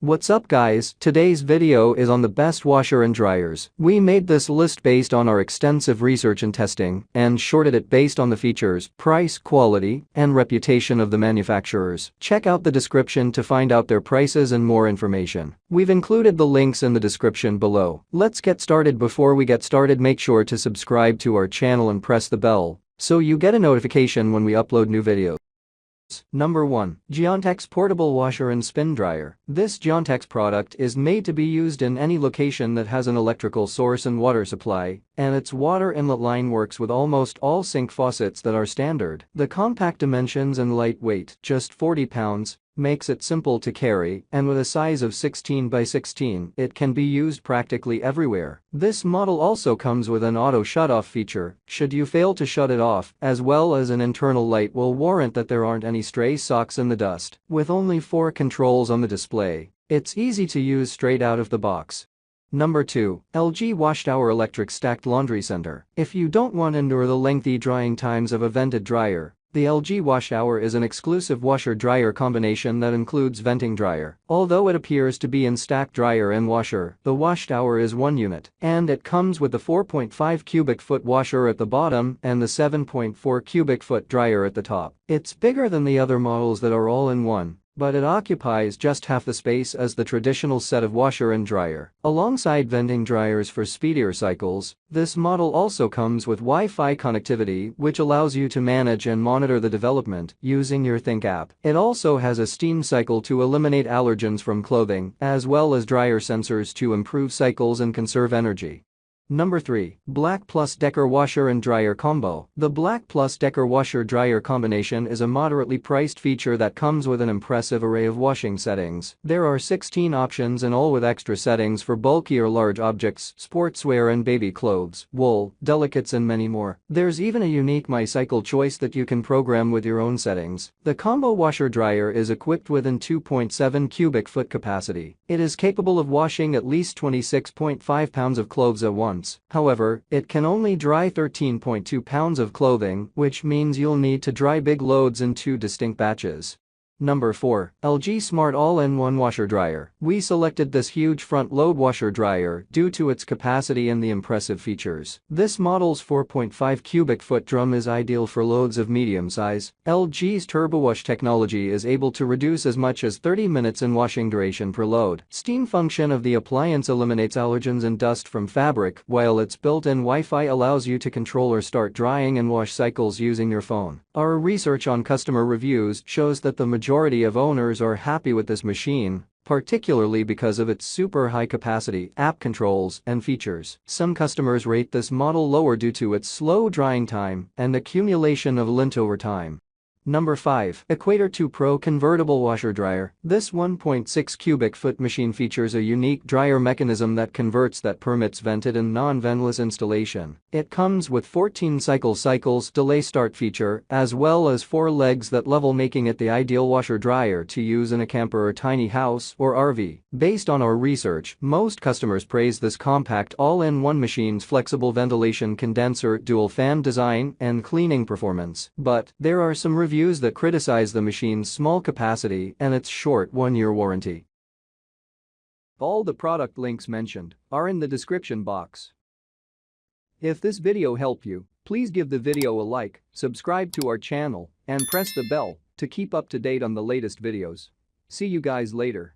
What's up guys, today's video is on the best washer and dryers. We made this list based on our extensive research and testing and shorted it based on the features, price, quality, and reputation of the manufacturers. Check out the description to find out their prices and more information. We've included the links in the description below. Let's get started. Before we get started, make sure to subscribe to our channel and press the bell so you get a notification when we upload new videos. Number 1. Giantex Portable Washer and Spin Dryer. This Giantex product is made to be used in any location that has an electrical source and water supply, and its water inlet line works with almost all sink faucets that are standard. The compact dimensions and lightweight, just 40 pounds, makes it simple to carry, and with a size of 16 by 16, it can be used practically everywhere. This model also comes with an auto shut-off feature, should you fail to shut it off, as well as an internal light will warrant that there aren't any stray socks in the dust. With only 4 controls on the display, it's easy to use straight out of the box. Number 2. LG WashTower Electric Stacked Laundry Center. If you don't want to endure the lengthy drying times of a vented dryer, the LG WashTower is an exclusive washer-dryer combination that includes venting dryer. Although it appears to be in stacked dryer and washer, the WashTower is one unit, and it comes with the 4.5 cubic foot washer at the bottom and the 7.4 cubic foot dryer at the top. It's bigger than the other models that are all in one, but it occupies just half the space as the traditional set of washer and dryer. Alongside venting dryers for speedier cycles, this model also comes with Wi-Fi connectivity, which allows you to manage and monitor the development using your Think app. It also has a steam cycle to eliminate allergens from clothing, as well as dryer sensors to improve cycles and conserve energy. Number 3. BLACK+DECKER Washer and Dryer Combo. The BLACK+DECKER Washer-Dryer combination is a moderately priced feature that comes with an impressive array of washing settings. There are 16 options and all with extra settings for bulky or large objects, sportswear and baby clothes, wool, delicates and many more. There's even a unique My Cycle choice that you can program with your own settings. The combo washer-dryer is equipped with an 2.7 cubic foot capacity. It is capable of washing at least 26.5 pounds of clothes at once. However, it can only dry 13.2 pounds of clothing, which means you'll need to dry big loads in 2 distinct batches. Number 4. LG Smart All-in-One Washer Dryer. We selected this huge front-load washer dryer due to its capacity and the impressive features. This model's 4.5 cubic foot drum is ideal for loads of medium size. LG's TurboWash technology is able to reduce as much as 30 minutes in washing duration per load. Steam function of the appliance eliminates allergens and dust from fabric, while its built-in Wi-Fi allows you to control or start drying and wash cycles using your phone. Our research on customer reviews shows that the majority of owners are happy with this machine, particularly because of its super high capacity, app controls, and features. Some customers rate this model lower due to its slow drying time and accumulation of lint over time. Number 5. Equator 2 Pro Convertible Washer Dryer. This 1.6 cubic foot machine features a unique dryer mechanism that permits vented and non-ventless installation. It comes with 14 cycles delay start feature, as well as 4 legs that level, making it the ideal washer-dryer to use in a camper or tiny house or RV. Based on our research, most customers praise this compact all-in-one machine's flexible ventilation condenser, dual fan design, and cleaning performance. But there are some reviews that criticize the machine's small capacity and its short 1-year warranty. All the product links mentioned are in the description box. If this video helped you, please give the video a like, subscribe to our channel, and press the bell to keep up to date on the latest videos. See you guys later.